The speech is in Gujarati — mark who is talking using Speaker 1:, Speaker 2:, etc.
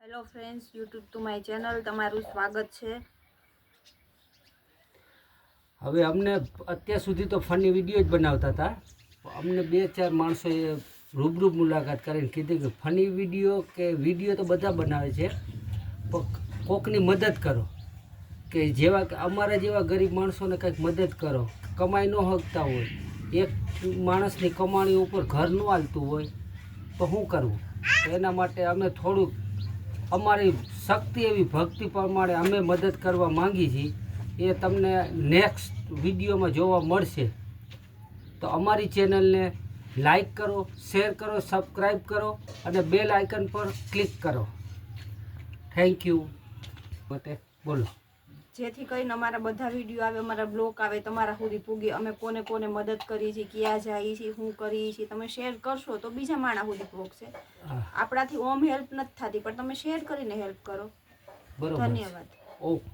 Speaker 1: Hello friends, YouTube to my channel તમારું સ્વાગત છે।
Speaker 2: હવે અમને અત્યાર સુધી તો ફની વિડીયો જ બનાવતા હતા, અમને 2-4 માણસોએ રૂબરૂ મુલાકાત કરીને કીધી કે ફની વિડીયો કે વિડીયો તો બધા બનાવે છે, પણ કોકની મદદ કરો, કે જેવા કે અમારા જેવા ગરીબ માણસોને કંઈક મદદ કરો। કમાઈ ન શકતા હોય, એક માણસની કમાણી ઉપર ઘર ન હાલતું હોય તો શું કરવું? તો એના માટે અમે થોડુંક અમારી શક્તિ એવી ભક્તિ પ્રમાણે અમે મદદ કરવા માંગી છીએ। એ તમને નેક્સ્ટ વિડીયોમાં જોવા મળશે। તો અમારી ચેનલને લાઈક કરો, શેર કરો, સબસ્ક્રાઈબ કરો અને બેલ આઇકન પર ક્લિક કરો। Thank you. માટે બોલો,
Speaker 1: જેથી કરીને અમારા બધા વિડીયો આવે, અમારા બ્લોગ આવે, તમારા સુધી પૂગી। અમે કોને કોને મદદ કરી છે, ક્યાં જઈએ છીએ, શું કરીએ છીએ, તમે શેર કરશો તો બીજા માણસ સુધી પહોંચશે। આપણાથી ઓમ હેલ્પ નથી થતી, પણ તમે શેર કરીને હેલ્પ કરો।
Speaker 2: બરોબર,
Speaker 1: ધન્યવાદ।
Speaker 2: ઓકે।